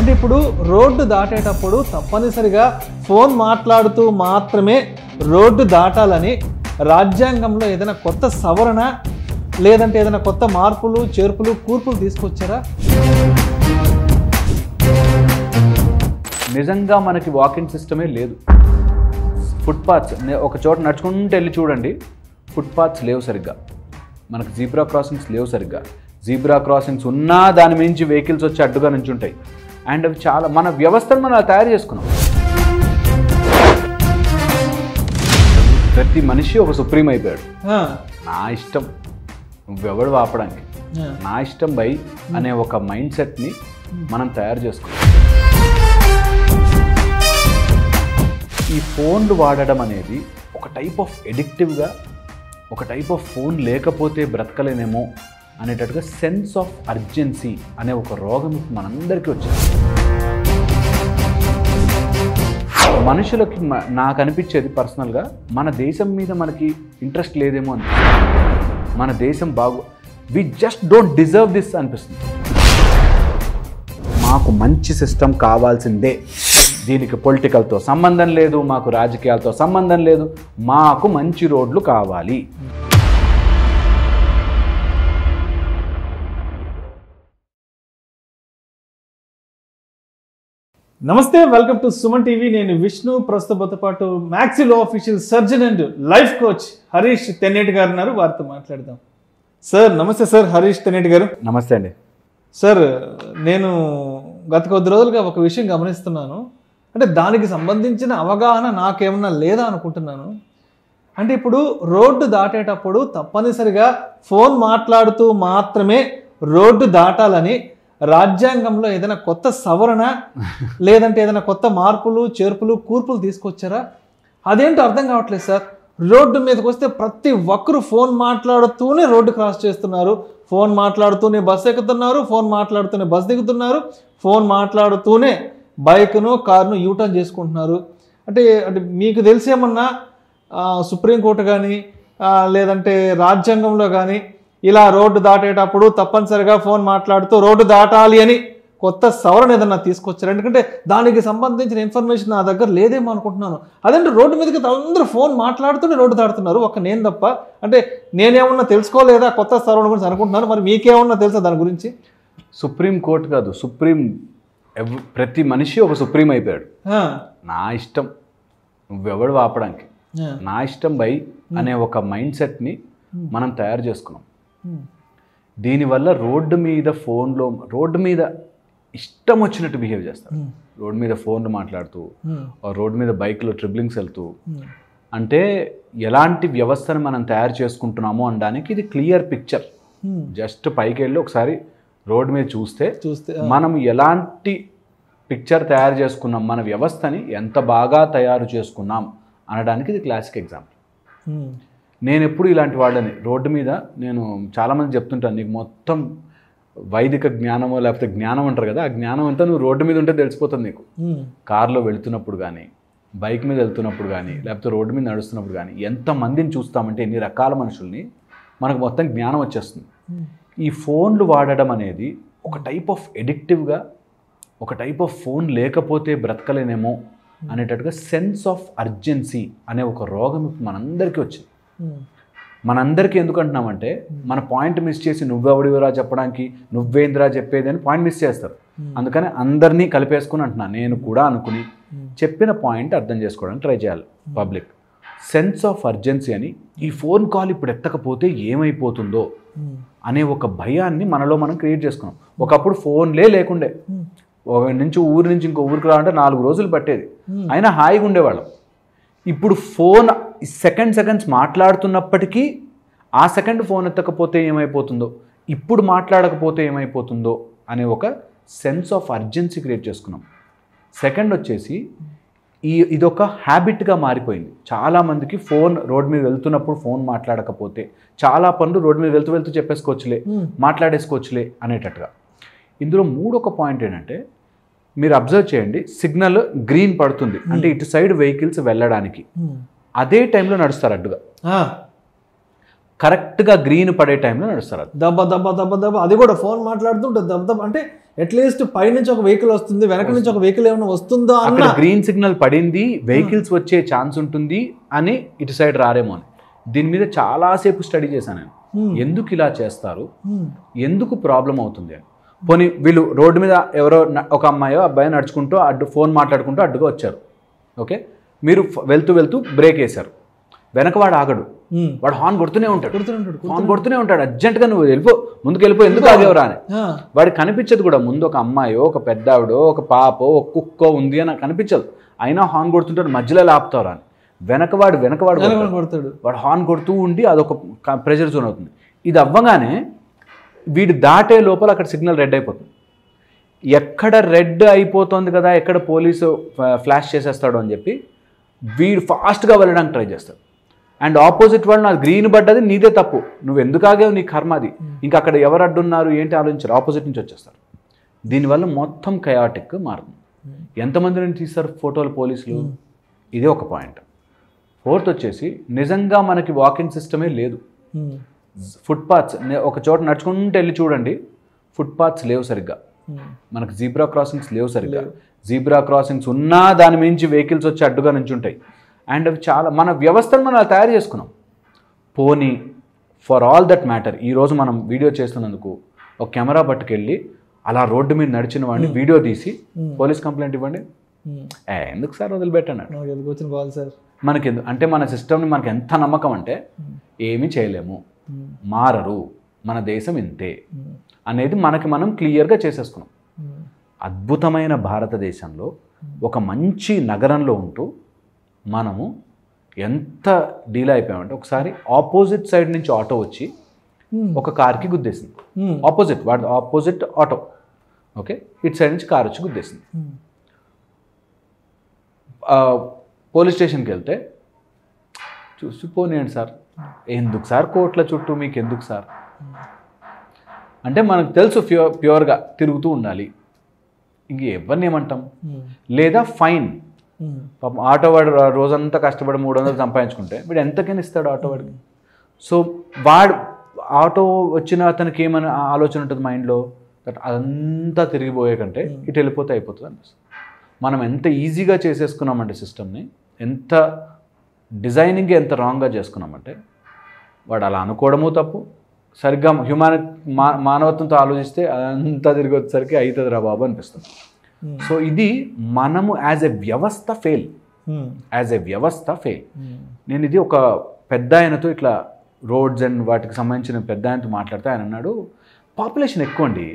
అంటే ఇప్పుడు రోడ్డు దాటేటప్పుడు తప్పనిసరిగా ఫోన్ మాట్లాడుతూ మాత్రమే రోడ్డు దాటాలని రాజ్యాంగంలో ఏదైనా కొత్త సవరణ లేదంటే ఏదైనా కొత్త మార్పులు చేర్పులు కూర్పులు తీసుకొచ్చారా? నిజంగా మనకి వాకింగ్ సిస్టమే లేదు. ఫుట్పాత్స్ ఒక చోట నడుచుకుంటూ వెళ్ళి చూడండి, ఫుట్పాత్స్ లేవు సరిగ్గా, మనకు జీబ్రా క్రాసింగ్స్ లేవు సరిగ్గా. జీబ్రా క్రాసింగ్స్ ఉన్నా దాని మించి వెహికల్స్ వచ్చి అడ్డుగా నుంచి ఉంటాయి. అండ్ అవి చాలా మన వ్యవస్థను మనం తయారు చేసుకున్నాం. ప్రతి మనిషి ఒక సుప్రీం అయిపోయాడు. నా ఇష్టం, నువ్వెవడు ఆపడానికి, నా ఇష్టం బై అనే ఒక మైండ్ సెట్ని మనం తయారు చేసుకున్నాం. ఈ ఫోన్లు వాడడం అనేది ఒక టైప్ ఆఫ్ ఎడిక్టివ్గా, ఒక టైప్ ఆఫ్ ఫోన్ లేకపోతే బ్రతకలేనేమో అనేటట్టుగా సెన్స్ ఆఫ్ అర్జెన్సీ అనే ఒక రోగం మనందరికీ వచ్చింది. మనుషులకి నాకు అనిపించేది పర్సనల్గా, మన దేశం మీద మనకి ఇంట్రెస్ట్ లేదేమో అని. మన దేశం we just don't deserve this అనిపిస్తుంది. మాకు మంచి సిస్టమ్ కావాల్సిందే, దీనికి పొలిటికల్తో సంబంధం లేదు, మాకు రాజకీయాలతో సంబంధం లేదు, మాకు మంచి రోడ్లు కావాలి. నమస్తే, వెల్కమ్ టు సుమన్ టీవీ. నేను విష్ణు. ప్రస్తుతంతో పాటు maxillo official surgeon and life coach Harish Tenneti గారు ఉన్నారు. వారితో మాట్లాడదాం. సార్ నమస్తే. సార్ హరీష్ తెన్నేటి గారు నమస్తే అండి. సార్, నేను గత కొద్ది రోజులుగా ఒక విషయం గమనిస్తున్నాను. అంటే దానికి సంబంధించిన అవగాహన నాకేమన్నా లేదా అనుకుంటున్నాను. అంటే ఇప్పుడు రోడ్డు దాటేటప్పుడు తప్పనిసరిగా ఫోన్ మాట్లాడుతూ మాత్రమే రోడ్డు దాటాలని రాజ్యాంగంలో ఏదైనా కొత్త సవరణ లేదంటే ఏదైనా కొత్త మార్పులు చేర్పులు కూర్పులు తీసుకొచ్చారా? అదేంటో అర్థం కావట్లేదు సార్. రోడ్డు మీదకి వస్తే ప్రతి ఒక్కరు ఫోన్ మాట్లాడుతూనే రోడ్డు క్రాస్ చేస్తున్నారు, ఫోన్ మాట్లాడుతూనే బస్సు ఎక్కుతున్నారు, ఫోన్ మాట్లాడుతూనే బస్సు దిగుతున్నారు, ఫోన్ మాట్లాడుతూనే బైక్ను కారును యూటర్న్ చేసుకుంటున్నారు. అంటే అంటే మీకు తెలిసేమన్నా సుప్రీంకోర్టు కానీ లేదంటే రాజ్యాంగంలో కానీ ఇలా రోడ్డు దాటేటప్పుడు తప్పనిసరిగా ఫోన్ మాట్లాడుతూ రోడ్డు దాటాలి అని కొత్త సవరణ ఏదన్నా తీసుకొచ్చారు? ఎందుకంటే దానికి సంబంధించిన ఇన్ఫర్మేషన్ నా దగ్గర లేదేమో అనుకుంటున్నాను. అదేంటే రోడ్డు మీదకి అందరూ ఫోన్ మాట్లాడుతూనే రోడ్డు దాటుతున్నారు, ఒక్క నేను తప్ప. అంటే నేనేమన్నా తెలుసుకోలేదా కొత్త సవరణ గురించి అనుకుంటున్నాను. మరి మీకేమన్నా తెలుసా దాని గురించి? సుప్రీంకోర్టు కాదు, ప్రతి మనిషి ఒక సుప్రీం అయిపోయాడు. నా ఇష్టం, నువ్వెవడు ఆపడానికి, నా ఇష్టం బై అనే ఒక మైండ్ సెట్ని మనం తయారు చేసుకున్నాం. దీనివల్ల రోడ్డు మీద ఇష్టం వచ్చినట్టు బిహేవ్ చేస్తారు. రోడ్డు మీద ఫోన్లు మాట్లాడుతూ, రోడ్డు మీద బైక్లో ట్రిబ్లింగ్స్ వెళ్తూ, అంటే ఎలాంటి వ్యవస్థను మనం తయారు చేసుకుంటున్నామో అనడానికి ఇది క్లియర్ పిక్చర్. జస్ట్ పైకి వెళ్ళి ఒకసారి రోడ్డు మీద చూస్తే మనం ఎలాంటి పిక్చర్ తయారు చేసుకున్నాం, మన వ్యవస్థని ఎంత బాగా తయారు చేసుకున్నాం అనడానికి ఇది క్లాసిక్ ఎగ్జాంపుల్. నేను ఎప్పుడు ఇలాంటి వాళ్ళని రోడ్డు మీద నేను చాలామంది చెప్తుంటాను, నీకు మొత్తం వైదిక జ్ఞానమో లేకపోతే జ్ఞానం అంటారు కదా, ఆ జ్ఞానం అంతా నువ్వు రోడ్డు మీద ఉంటే తెలిసిపోతుంది నీకు. కారులో వెళుతున్నప్పుడు కానీ, బైక్ మీద వెళ్తున్నప్పుడు కానీ, లేకపోతే రోడ్డు మీద నడుస్తున్నప్పుడు కానీ ఎంతమందిని చూస్తామంటే, ఎన్ని రకాల మనుషుల్ని, మనకు మొత్తం జ్ఞానం వచ్చేస్తుంది. ఈ ఫోన్లు వాడడం అనేది ఒక టైప్ ఆఫ్ ఎడిక్టివ్గా, ఒక టైప్ ఆఫ్ ఫోన్ లేకపోతే బ్రతకలేనేమో అనేటట్టుగా సెన్స్ ఆఫ్ అర్జెన్సీ అనే ఒక రోగం మనందరికీ వచ్చింది. మనందరికీ ఎందుకు అంటున్నామంటే, మన పాయింట్ మిస్ చేసి నువ్వెవడివరా చెప్పడానికి, నువ్వేంద్రా చెప్పేది అని పాయింట్ మిస్ చేస్తారు. అందుకని అందరినీ కలిపేసుకుని అంటున్నాను, నేను కూడా అనుకుని చెప్పిన పాయింట్ అర్థం చేసుకోవడానికి ట్రై చేయాలి పబ్లిక్. సెన్స్ ఆఫ్ అర్జెన్సీ అని, ఈ ఫోన్ కాల్ ఇప్పుడు ఎత్తకపోతే ఏమైపోతుందో అనే ఒక భయాన్ని మనలో మనం క్రియేట్ చేసుకున్నాం. ఒకప్పుడు ఫోన్లే లేకుండే, ఊరి నుంచి ఇంకో ఊరికి రావాలంటే 4 రోజులు పట్టేది, అయినా హాయిగా ఉండేవాళ్ళం. ఇప్పుడు ఫోన్ సెకండ్స్ మాట్లాడుతున్నప్పటికీ ఆ సెకండ్ ఫోన్ ఎత్తకపోతే ఏమైపోతుందో, ఇప్పుడు మాట్లాడకపోతే ఏమైపోతుందో అనే ఒక సెన్స్ ఆఫ్ అర్జెన్సీ క్రియేట్ చేసుకున్నాం. సెకండ్ వచ్చేసి ఇదొక హ్యాబిట్గా మారిపోయింది. చాలామందికి ఫోన్ రోడ్డు మీద వెళ్తున్నప్పుడు ఫోన్ మాట్లాడకపోతే చాలా పనులు రోడ్డు మీద వెళ్తూ చెప్పేసుకోవచ్చులే, మాట్లాడేసుకోవచ్చులే అనేటట్టుగా. ఇందులో మూడొక పాయింట్ ఏంటంటే, మీరు అబ్జర్వ్ చేయండి, సిగ్నల్ గ్రీన్ పడుతుంది అంటే ఇటు సైడ్ వెహికల్స్ వెళ్ళడానికి, అదే టైంలో నడుస్తారు అడ్డుగా. కరెక్ట్గా గ్రీన్ పడే టైంలో నడుస్తారు. అది దబ్బ దబ్బ దబ్బ దబ్బ, అది కూడా ఫోన్ మాట్లాడుతుంటుంది దబ్బ దబ్బ. అంటే అట్లీస్ట్ పై నుంచి ఒక వెహికల్ వస్తుంది, వెనక నుంచి ఒక వెహికల్ ఏమైనా వస్తుందో అక్కడ గ్రీన్ సిగ్నల్ పడింది, వెహికల్స్ వచ్చే ఛాన్స్ ఉంటుంది అని ఇటు సైడ్ రారేమో అని. దీని మీద చాలాసేపు స్టడీ చేశాను నేను, ఎందుకు ఇలా చేస్తారు, ఎందుకు ప్రాబ్లం అవుతుంది అని. పోనీ వీళ్ళు రోడ్డు మీద ఎవరో ఒక అమ్మాయో అబ్బాయి నడుచుకుంటూ ఫోన్ మాట్లాడుకుంటూ అడ్డుగా వచ్చారు. ఓకే, మీరు వెళ్తూ వెళ్తూ బ్రేక్ వేశారు, వెనకవాడు ఆగడు, వాడు హార్న్ కొడుతూనే ఉంటాడు అర్జెంట్గా నువ్వు వెళ్ళిపో, ముందుకు వెళ్ళిపో, ఎందుకు ఆగేవరా అని. వాడికి కనిపించదు కూడా ముందు ఒక అమ్మాయో ఒక పెద్దావిడో ఒక పాపో ఒక కుక్కో ఉంది అని కనిపించదు, అయినా హార్న్ కొడుతుంటాడు, మధ్యలో లాపుతారా అని. వెనకవాడు కొడతాడు, వాడు హార్న్ కొడుతూ ఉండి అదొక ప్రెషర్ జోన్ అవుతుంది. ఇది అవ్వగానే వీడు దాటే లోపల అక్కడ సిగ్నల్ రెడ్ అయిపోతుంది. ఎక్కడ రెడ్ అయిపోతుంది కదా, ఎక్కడ పోలీసు ఫ్లాష్ చేసేస్తాడు అని చెప్పి వీడు ఫాస్ట్గా వెళ్ళడానికి ట్రై చేస్తాడు. అండ్ ఆపోజిట్ వాళ్ళు నాకు గ్రీన్ పడ్డది నీదే తప్పు, నువ్వు ఎందుకు ఆగావు, నీ కర్మ అది, ఇంకా అక్కడ ఎవరు అడ్డున్నారు ఏంటి ఆలోచించారు, ఆపోజిట్ నుంచి వచ్చేస్తారు. దీనివల్ల మొత్తం కయాటిక్ మారుతుంది. ఎంతమందిని తీస్తారు ఫోటోలు పోలీసులు, ఇదే ఒక పాయింట్. ఫోర్త్ వచ్చేసి నిజంగా మనకి వాకింగ్ సిస్టమే లేదు. ఫుట్పాత్స్ ఒక చోట నడుచుకుంటూ వెళ్ళి చూడండి, ఫుట్పాత్స్ లేవు సరిగ్గా, మనకు జీబ్రా క్రాసింగ్స్ లేవు సరిగ్గా. జీబ్రా క్రాసింగ్స్ ఉన్నా దాని మించి వెహికల్స్ వచ్చి అడ్డుగా నుంచి ఉంటాయి. అండ్ అవి చాలా మన వ్యవస్థను మనం తయారు చేసుకున్నాం. పోనీ ఫర్ ఆల్ దట్ మ్యాటర్ ఈరోజు మనం వీడియో చేస్తున్నందుకు ఒక కెమెరా పట్టుకెళ్ళి అలా రోడ్డు మీద నడిచిన వాడిని వీడియో తీసి పోలీస్ కంప్లైంట్ ఇవ్వండి, ఎందుకు సార్ వదిలిపెట్టన్నాడు. మనకి అంటే మన సిస్టమ్ని మనకి ఎంత నమ్మకం అంటే ఏమీ చేయలేము, మారరు, మన దేశం ఇంతే అనేది మనకి మనం క్లియర్గా చేసేసుకున్నాం. అద్భుతమైన భారతదేశంలో ఒక మంచి నగరంలో ఉంటూ మనము ఎంత డీల్ అయిపోయామంటే ఒకసారి ఆపోజిట్ సైడ్ నుంచి ఆటో వచ్చి ఒక కార్కి గుద్దేసింది. ఆపోజిట్ ఆటో, ఓకే, ఇటు సైడ్ నుంచి కార్ వచ్చి గుద్దేసింది. పోలీస్ స్టేషన్కి వెళ్తే చూసిపోనేయండి సార్, ఎందుకు సార్ కోట్ల చుట్టూ మీకు ఎందుకు సార్ అంటే మనకు తెలుసు ప్యూర్గా తిరుగుతూ ఉండాలి, ఇంక ఎవరిని ఏమంటాం. లేదా ఫైన్, పాపం ఆటోవాడు రోజంతా కష్టపడి 300 సంపాదించుకుంటే వీడు ఎంతకైనా ఇస్తాడు ఆటోవాడికి. సో వాడు ఆటో వచ్చిన అతనికి ఏమైనా ఆలోచన ఉంటుంది మైండ్లో, దట్ అదంతా తిరిగిపోయే కంటే ఇటు వెళ్ళిపోతే అయిపోతుంది అనిపిస్తుంది. మనం ఎంత ఈజీగా చేసేసుకున్నామంటే సిస్టమ్ని, ఎంత డిజైనింగ్ ఎంత రాంగ్గా చేసుకున్నామంటే వాడు అలా అనుకోవడము తప్పు. సరిగ్గా మానవత్వంతో ఆలోచిస్తే అదంతా తిరిగి వచ్చేసరికి అవుతుంది రా బాబు అనిపిస్తుంది. సో ఇది మనము యాజ్ ఎ వ్యవస్థ ఫెయిల్. నేను ఇది ఒక పెద్ద ఆయనతో ఇట్లా రోడ్స్ అండ్ వాటికి సంబంధించిన పెద్ద ఆయనతో మాట్లాడితే ఆయన అన్నాడు, పాపులేషన్ ఎక్కువ అండి,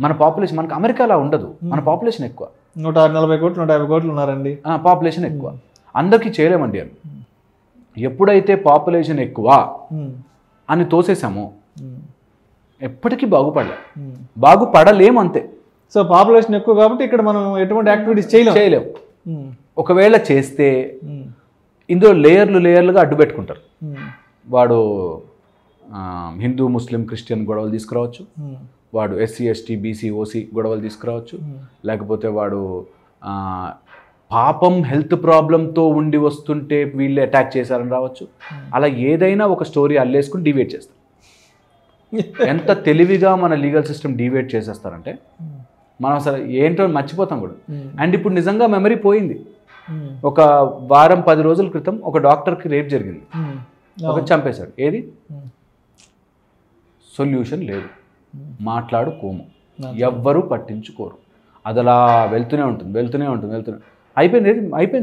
మన పాపులేషన్ మనకు అమెరికాలా ఉండదు, మన పాపులేషన్ ఎక్కువ, 140 కోట్లు 150 కోట్లు ఉన్నారండి, పాపులేషన్ ఎక్కువ, అందరికీ చేయలేమండి అని. ఎప్పుడైతే పాపులేషన్ ఎక్కువ అని తోసేసామో ఎప్పటికీ బాగుపడలేము అంతే. సో పాపులేషన్ ఎక్కువ కాబట్టి ఇక్కడ మనం ఎటువంటి యాక్టివిటీస్ చేయలేము. ఒకవేళ చేస్తే ఇందులో లేయర్లుగా అడ్డు పెట్టుకుంటారు. వాడు హిందూ ముస్లిం క్రిస్టియన్ గొడవలు తీసుకురావచ్చు, వాడు SC ST BC OC గొడవలు తీసుకురావచ్చు, లేకపోతే వాడు పాపం హెల్త్ ప్రాబ్లంతో ఉండి వస్తుంటే వీళ్ళు అటాక్ చేశారని రావచ్చు. అలా ఏదైనా ఒక స్టోరీ అల్లేసుకుని డివేట్ చేస్తారు. ఎంత తెలివిగా మన లీగల్ సిస్టమ్ డివేట్ చేసేస్తారంటే మనం అసలు ఏంటో మర్చిపోతాం కూడా. అండ్ ఇప్పుడు నిజంగా మెమరీ పోయింది. ఒక వారం 10 రోజుల క్రితం ఒక డాక్టర్కి రేప్ జరిగింది, ఒక చంపేశాడు. ఏది సొల్యూషన్ లేదు, మాట్లాడుకోము, ఎవ్వరూ పట్టించుకోరు, అదలా వెళ్తూనే ఉంటుంది. అయిపోయింది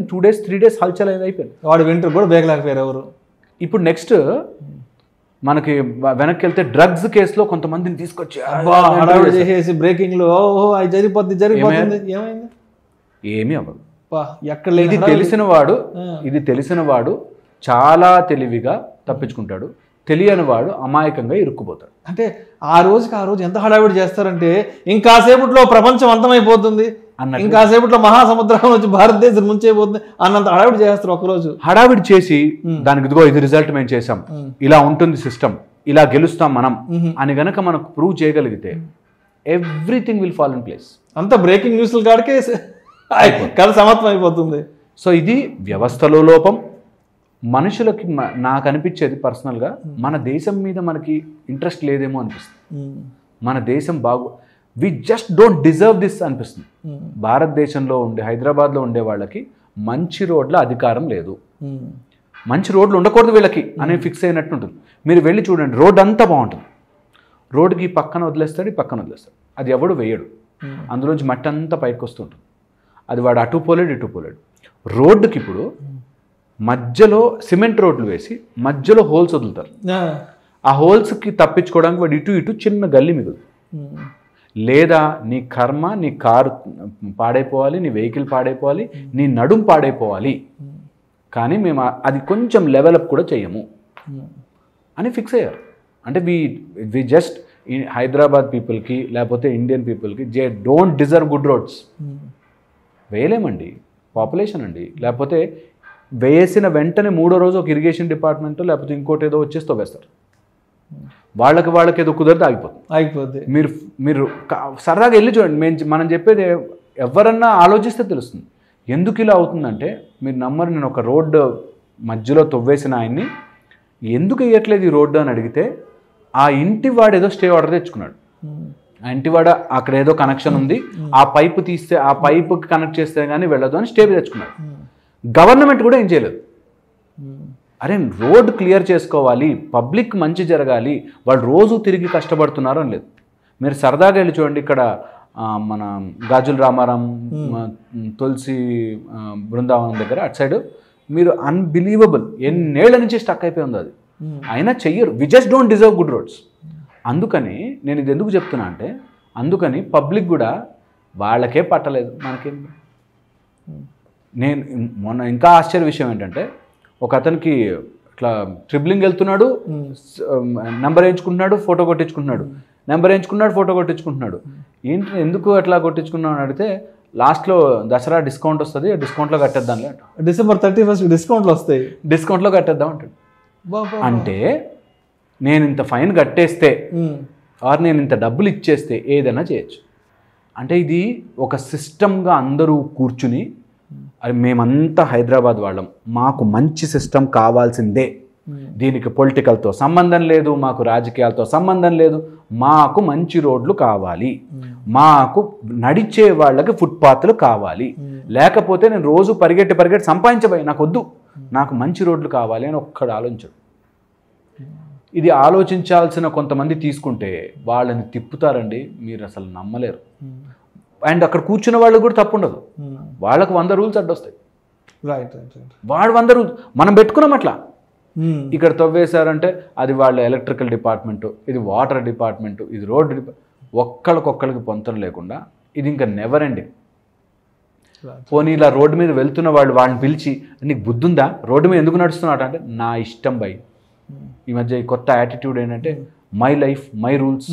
2 days 3 days హల్చల్ అనేది అయిపోయింది. వాడు వింటర్ కూడా బేగలేకపోయారు ఎవరు. ఇప్పుడు నెక్స్ట్ మనకి వెనక్కి వెళ్తే డ్రగ్స్ కేసులో కొంతమందిని తీసుకొచ్చి చేసేసి బ్రేకింగ్లో అది జరిగిపోతుంది ఏమీ అవ్వదు. ఇది తెలిసిన వాడు చాలా తెలివిగా తప్పించుకుంటాడు, తెలియని వాడు అమాయకంగా ఇరుక్కుపోతాడు. అంటే ఆ రోజు ఎంత హడావిడి చేస్తారంటే ఇంకాసేపట్లో ప్రపంచం అంతమైపోతుంది, ఇంకాసేపట్లో మహాసముద్రం వచ్చి భారతదేశం ముంచైపోతుంది అన్నంత హడావిడి చేస్తారు. ఒకరోజు హడావిడి చేసి దానికి ఇదిగో ఇది రిజల్ట్ మేము చేసాం, ఇలా ఉంటుంది సిస్టమ్, ఇలా గెలుస్తాం మనం అని గనక మనకు ప్రూవ్ చేయగలిగితే everything will fall in place. అంత బ్రేకింగ్ న్యూస్లు కాడికే కథ సమాప్తం అయిపోతుంది. సో ఇది వ్యవస్థలో లోపం, మనుషులకి నాకు అనిపించేది పర్సనల్గా మన దేశం మీద మనకి ఇంట్రెస్ట్ లేదేమో అనిపిస్తుంది. మన దేశం we just don't deserve this అనిపిస్తుంది. భారతదేశంలో ఉండే హైదరాబాద్లో ఉండే వాళ్ళకి మంచి రోడ్ల అధికారం లేదు, మంచి రోడ్లు ఉండకూడదు వీళ్ళకి అని ఫిక్స్ అయినట్టు ఉంటుంది. మీరు వెళ్ళి చూడండి, రోడ్డు అంతా బాగుంటుంది, రోడ్డుకి పక్కన వదిలేస్తాడు, ఈ పక్కన వదిలేస్తాడు, అది ఎవడు వేయడు, అందులోంచి మట్టి అంతా పైకి వస్తుంటుంది, అది వాడు అటు పోలేడు ఇటు పోలేడు. రోడ్డుకి ఇప్పుడు మధ్యలో సిమెంట్ రోడ్లు వేసి మధ్యలో హోల్స్ వదులుతారు, ఆ హోల్స్కి తప్పించుకోవడానికి వాడు ఇటు ఇటు చిన్న గల్లీ మిగులు. లేదా నీ కర్మ, నీ కారు పాడైపోవాలి, నీ వెహికల్ పాడైపోవాలి, నీ నడుం పాడైపోవాలి, కానీ మేము అది కొంచెం లెవెలప్ కూడా చెయ్యము అని ఫిక్స్ అయ్యారు. అంటే వి జస్ట్ హైదరాబాద్ పీపుల్కి లేకపోతే ఇండియన్ పీపుల్కి డోంట్ డిజర్వ్ గుడ్ రోడ్స్. వేయలేమండి, పాపులేషన్ అండి. లేకపోతే వేసిన వెంటనే మూడో రోజు ఒక ఇరిగేషన్ డిపార్ట్మెంట్ లేకపోతే ఇంకోటి ఏదో వచ్చేస్తూ వేస్తారు, వాళ్ళకి ఏదో కుదరదు, ఆగిపోతుంది. మీరు సరదాగా వెళ్ళి చూడండి. మనం చెప్పేది ఎవరన్నా ఆలోచిస్తే తెలుస్తుంది ఎందుకు ఇలా అవుతుందంటే. మీరు నమ్మరు, నేను ఒక రోడ్డు మధ్యలో తవ్వేసిన ఆయన్ని ఎందుకు వేయట్లేదు ఈ రోడ్డు అని అడిగితే, ఆ ఇంటి వాడు ఏదో స్టే ఆర్డర్ తెచ్చుకున్నాడు, ఆ ఇంటి వాడు అక్కడ ఏదో కనెక్షన్ ఉంది, ఆ పైపు తీస్తే ఆ పైపుకి కనెక్ట్ చేస్తే కానీ వెళ్ళదు అని స్టే తెచ్చుకున్నాడు. గవర్నమెంట్ కూడా ఏం చేయలేదు. అరే రోడ్ క్లియర్ చేసుకోవాలి, పబ్లిక్ మంచి జరగాలి, వాళ్ళు రోజు తిరిగి కష్టపడుతున్నారు అని లేదు. మీరు సరదాగా వెళ్ళి చూడండి, ఇక్కడ మన గాజుల రామారాం తులసి బృందావనం దగ్గర అటు సైడ్ మీరు అన్బిలీవబుల్ ఎన్నేళ్ల నుంచి స్టక్ అయిపోయి ఉంది అది, అయినా చెయ్యరు. We just don't deserve good roads. అందుకని నేను ఇది ఎందుకు చెప్తున్నా అంటే, అందుకని పబ్లిక్ కూడా వాళ్ళకే పట్టలేదు, మనకేం. నేను మొన్న ఇంకా ఆశ్చర్య విషయం ఏంటంటే, ఒక అతనికి ఇట్లా ట్రిబ్లింగ్ వెళ్తున్నాడు, నెంబర్ వేయించుకుంటున్నాడు, ఫోటో కొట్టించుకుంటున్నాడు, నెంబర్ వేయించుకున్నాడు, ఫోటో కొట్టించుకుంటున్నాడు. ఏంటి ఎందుకు అట్లా కొట్టించుకున్నావు అని అడిగితే, లాస్ట్లో దసరా డిస్కౌంట్ వస్తుంది, డిస్కౌంట్లో కట్టేద్దాంలే అంట. December 31st డిస్కౌంట్లు వస్తాయి, డిస్కౌంట్లో కట్టేద్దాం అంటాడు. అంటే నేను ఇంత ఫైన్ కట్టేస్తే ఆర్ నేను ఇంత డబ్బులు ఇచ్చేస్తే ఏదైనా చేయొచ్చు. అంటే ఇది ఒక సిస్టమ్గా అందరూ కూర్చుని, అది మేమంతా హైదరాబాద్ వాళ్ళం, మాకు మంచి సిస్టమ్ కావాల్సిందే, దీనికి పొలిటికల్తో సంబంధం లేదు, మాకు రాజకీయాలతో సంబంధం లేదు, మాకు మంచి రోడ్లు కావాలి, మాకు నడిచే వాళ్ళకి ఫుట్పాత్లు కావాలి, లేకపోతే నేను రోజు పరిగెట్టి సంపాదించబోయి నాకు వద్దు, నాకు మంచి రోడ్లు కావాలి అని ఒక్కడు ఆలోచించడు. ఇది ఆలోచించాల్సిన కొంతమంది తీసుకుంటే వాళ్ళని తిప్పుతారండి, మీరు అసలు నమ్మలేరు. అండ్ అక్కడ కూర్చున్న వాళ్ళకి కూడా తప్పు ఉండదు, వాళ్ళకు 100 రూల్స్ అడ్డొస్తాయి. వాడు 100 రూల్స్ మనం పెట్టుకున్నాం అట్లా. ఇక్కడ తవ్వేశారంటే అది వాళ్ళ ఎలక్ట్రికల్ డిపార్ట్మెంటు, ఇది వాటర్ డిపార్ట్మెంటు, ఇది రోడ్ ఒక్కళ్ళకొక్కళ్ళకి పొంతన లేకుండా ఇది ఇంకా నెవర్ ఎండింగ్. పోనీ ఇలా రోడ్డు మీద వెళ్తున్న వాళ్ళని పిలిచి, నీకు బుద్ధుందా, రోడ్డు మీద ఎందుకు నడుస్తున్నాడు అంటే, నా ఇష్టం బై. ఈ మధ్య ఈ కొత్త యాటిట్యూడ్ ఏంటంటే, మై లైఫ్ మై రూల్స్,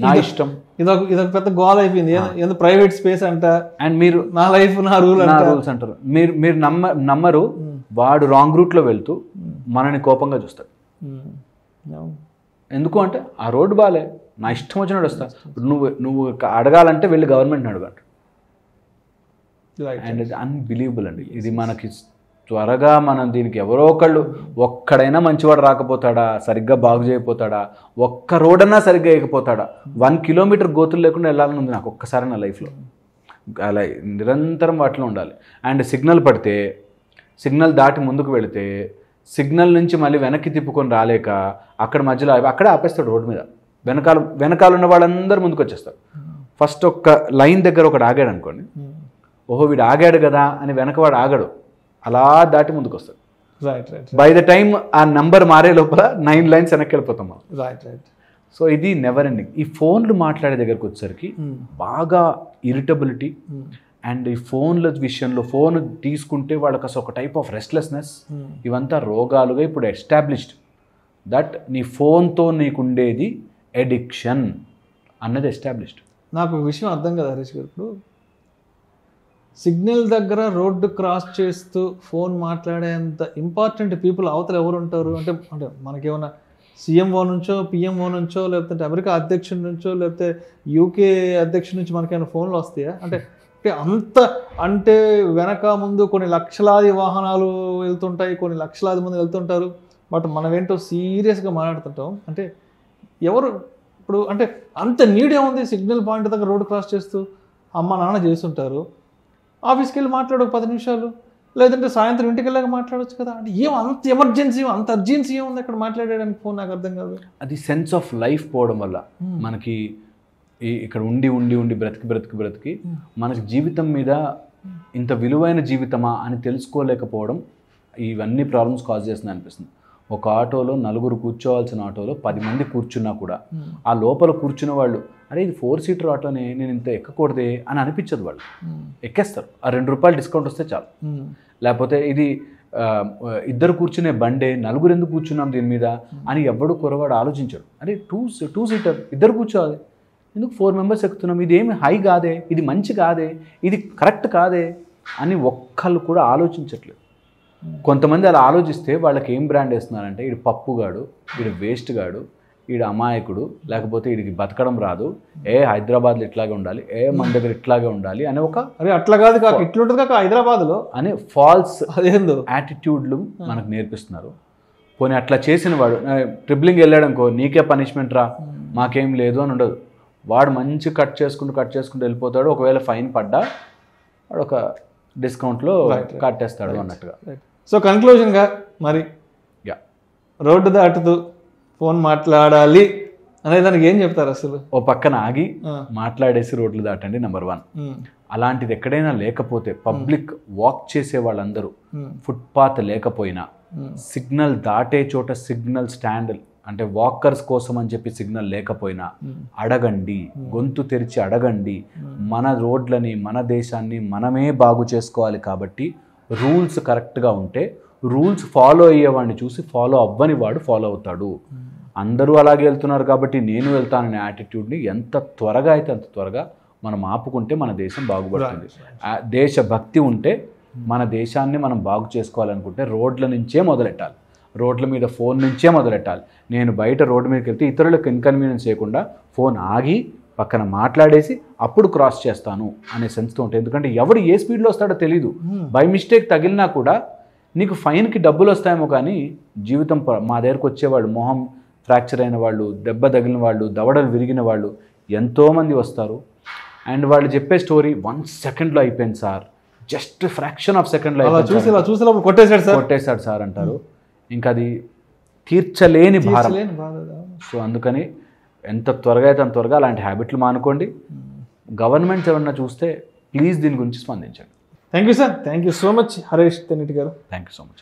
నా ఇష్టం. ఇదొక పెద్ద గోల్ అయిపోయింది, ఏదో ప్రైవేట్ స్పేస్ అంట, అండ్ మీరు నా లైఫ్ నా రూల్స్ అంటారు. మీరు నమ్మరు, వాడు రాంగ్ రూట్లో వెళ్తూ మనని కోపంగా చూస్తాడు. ఎందుకు అంటే ఆ రోడ్డు బాలే, నా ఇష్టం వచ్చినట్టు వస్తా, నువ్వు అడగాలంటే వెళ్ళి గవర్నమెంట్ని అడగంట. అండ్ ఇది అన్బిలీవబుల్ అండి. ఇది మనకి త్వరగా మనం దీనికి ఎవరో ఒక్కడైనా మంచివాడు రాకపోతాడా, సరిగ్గా బాగు చేయకపోతాడా, ఒక్క రోడన్నా సరిగ్గా వేయకపోతాడా, 1 కిలోమీటర్ గోతులు లేకుండా వెళ్ళాలని ఉంది నాకు ఒక్కసారి నా లైఫ్లో. అలా నిరంతరం వాటిలో ఉండాలి. అండ్ సిగ్నల్ పడితే, సిగ్నల్ దాటి ముందుకు వెళితే, సిగ్నల్ నుంచి మళ్ళీ వెనక్కి తిప్పుకొని రాలేక అక్కడ మధ్యలో అక్కడే ఆపేస్తాడు రోడ్డు మీద. వెనకాల ఉన్న వాళ్ళందరూ ముందుకు వచ్చేస్తారు. ఫస్ట్ ఒక్క లైన్ దగ్గర ఒకడు ఆగాడు అనుకోండి, ఓహో వీడు ఆగాడు కదా అని వెనకవాడు ఆగడు, అలా దాటి ముందుకు వస్తాడు. బై ద టైం ఆ నంబర్ మారే లోపల 9 లైన్స్ వెనక్కి వెళ్ళిపోతాం మనం. సో ఇది నెవర్ ఎండింగ్. ఈ ఫోన్లు మాట్లాడే దగ్గరకు వచ్చేసరికి బాగా ఇరిటబిలిటీ, అండ్ ఈ ఫోన్ల విషయంలో ఫోన్ తీసుకుంటే వాళ్ళకి అసలు ఒక టైప్ ఆఫ్ రెస్ట్లెస్నెస్, ఇవంతా రోగాలుగా ఇప్పుడు ఎస్టాబ్లిష్డ్. దట్ నీ ఫోన్తో నీకుండేది ఎడిక్షన్ అన్నది ఎస్టాబ్లిష్డ్. నాకు ఒక విషయం అర్థం కదా హరీష్ గారు, ఇప్పుడు సిగ్నల్ దగ్గర రోడ్డు క్రాస్ చేస్తూ ఫోన్ మాట్లాడేంత ఇంపార్టెంట్ పీపుల్ అవతల ఎవరు ఉంటారు అంటే, మనకేమన్నా సీఎంఓ నుంచో పిఎంఓ నుంచో లేకపోతే అమెరికా అధ్యక్షుడి నుంచో లేకపోతే యూకే అధ్యక్షుడి నుంచి మనకేమైనా ఫోన్లు వస్తాయా? అంటే అంటే అంత అంటే వెనక ముందు కొన్ని లక్షలాది వాహనాలు వెళ్తుంటాయి, కొన్ని లక్షలాది మంది వెళ్తుంటారు, బట్ మనం ఏంటో సీరియస్గా మాట్లాడుతుంటాం. అంటే ఎవరు ఇప్పుడు అంటే అంత నీడ్ ఏముంది, సిగ్నల్ పాయింట్ దగ్గర రోడ్ క్రాస్ చేస్తూ అమ్మ నాన్న చేస్తుంటారు, ఆఫీస్కి వెళ్ళి మాట్లాడు 10 నిమిషాలు, లేదంటే సాయంత్రం ఇంటికి వెళ్ళాక మాట్లాడవచ్చు కదా. అంటే ఏం అంత ఎమర్జెన్సీ, అంత అర్జెన్సీ ఏముంది అక్కడ మాట్లాడడానికి ఫోన్? నాకు అర్థం కాదు. అది సెన్స్ ఆఫ్ లైఫ్ పోవడం వల్ల మనకి ఇక్కడ ఉండి ఉండి ఉండి బ్రతికి మనకి జీవితం మీద ఇంత విలువైన జీవితమా అని తెలుసుకోలేకపోవడం ఇవన్నీ ప్రాబ్లమ్స్ కాజ్ చేస్తుంది అనిపిస్తుంది. ఒక ఆటోలో 9 కూర్చోవాల్సిన ఆటోలో 10 మంది కూర్చున్నా కూడా ఆ లోపల కూర్చున్న వాళ్ళు అరే ఇది 4 సీటర్ ఆటోనే, నేను ఇంత ఎక్కకూడదే అని అనిపించదు. వాళ్ళు ఎక్కేస్తారు, ఆ ₹2 డిస్కౌంట్ వస్తే చాలు. లేకపోతే ఇది 2 కూర్చునే బండే, 9 ఎందుకు కూర్చున్నాం దీని మీద అని ఎవడు కురవాడు ఆలోచించాడు. అరే 2 సీటర్ 2 కూర్చోవాలి, ఎందుకు 4 మెంబర్స్ ఎక్కుతున్నాం, ఇది ఏమి హై కాదే, ఇది మంచి కాదే, ఇది కరెక్ట్ కాదే అని ఒక్కళ్ళు కూడా ఆలోచించట్లేదు. కొంతమంది అలా ఆలోచిస్తే వాళ్ళకి ఏం బ్రాండ్ వేస్తున్నారంటే వీడు పప్పుగాడు, వీడు వేస్ట్ గాడు, వీడు అమాయకుడు, లేకపోతే వీడికి బతకడం రాదు, హైదరాబాద్లో ఇట్లాగే ఉండాలి, మన దగ్గర ఇట్లాగే ఉండాలి అనే ఒక అరే అట్లా కాదు కాక ఇట్లుంటుంది కాక హైదరాబాద్లో అనే ఫాల్స్ అదేందో యాటిట్యూడ్లు మనకు నేర్పిస్తున్నారు. పోనీ అట్లా చేసిన వాడు ట్రిబ్లింగ్ వెళ్ళాడనుకో, నీకే పనిష్మెంట్ రా, మాకేం లేదు అని ఉండదు. వాడు మంచి కట్ చేసుకుంటూ వెళ్ళిపోతాడు. ఒకవేళ ఫైన్ పడ్డా వాడు ఒక డిస్కౌంట్లో కట్టేస్తాడు అన్నట్టుగా. సో కన్క్లూజన్గా మరి రోడ్డు దాటుతూ ఫోన్ మాట్లాడాలి అనే దానికి ఏం చెప్తారు అసలు? ఓ పక్కన ఆగి మాట్లాడేసి రోడ్లు దాటండి నెంబర్ 1. అలాంటిది ఎక్కడైనా లేకపోతే పబ్లిక్ వాక్ చేసే వాళ్ళందరూ ఫుట్పాత్ లేకపోయినా సిగ్నల్ దాటే చోట సిగ్నల్ స్టాండ్ అంటే వాకర్స్ కోసం అని చెప్పి సిగ్నల్ లేకపోయినా అడగండి, గొంతు తెరిచి అడగండి. మన రోడ్లని మన దేశాన్ని మనమే బాగు చేసుకోవాలి కాబట్టి రూల్స్ కరెక్ట్గా ఉంటే రూల్స్ ఫాలో అయ్యేవాడిని చూసి ఫాలో అవ్వని వాడు ఫాలో అవుతాడు. అందరూ అలాగే వెళ్తున్నారు కాబట్టి నేను వెళ్తాననే యాటిట్యూడ్ని ఎంత త్వరగా అయితే అంత త్వరగా మనం ఆపుకుంటే మన దేశం బాగుపడుతుంది. దేశభక్తి ఉంటే మన దేశాన్ని మనం బాగు చేసుకోవాలనుకుంటే రోడ్ల నుంచే మొదలెట్టాలి, రోడ్ల మీద ఫోన్ నుంచే మొదలెట్టాలి. నేను బయట రోడ్డు మీదకి వెళ్తే ఇతరులకు ఇన్కన్వీనియన్స్ చేయకుండా ఫోన్ ఆగి పక్కన మాట్లాడేసి అప్పుడు క్రాస్ చేస్తాను అనే సెన్స్తో ఉంటాయి. ఎందుకంటే ఎవడు ఏ స్పీడ్లో వస్తాడో తెలీదు. బై మిస్టేక్ తగిలినా కూడా నీకు ఫైన్కి డబ్బులు వస్తాయేమో కానీ జీవితం మా దగ్గరకు వచ్చేవాళ్ళు మొహం ఫ్రాక్చర్ అయిన వాళ్ళు, దెబ్బ తగిలిన వాళ్ళు, దవడలు విరిగిన వాళ్ళు ఎంతోమంది వస్తారు. అండ్ వాళ్ళు చెప్పే స్టోరీ 1 సెకండ్లో అయిపోయింది సార్, జస్ట్ ఫ్రాక్షన్ ఆఫ్ సెకండ్లో కొట్టేశాడు సార్ అంటారు. ఇంకా అది తీర్చలేని భారం. సో అందుకని ఎంత త్వరగా అయితే అంత త్వరగా అలాంటి హ్యాబిట్లు మానుకోండి. గవర్నమెంట్స్ ఎవరన్నా చూస్తే ప్లీజ్ దీని గురించి స్పందించండి. Thank you sir, thank you so much Harish Tenneti గారు. Thank you so much.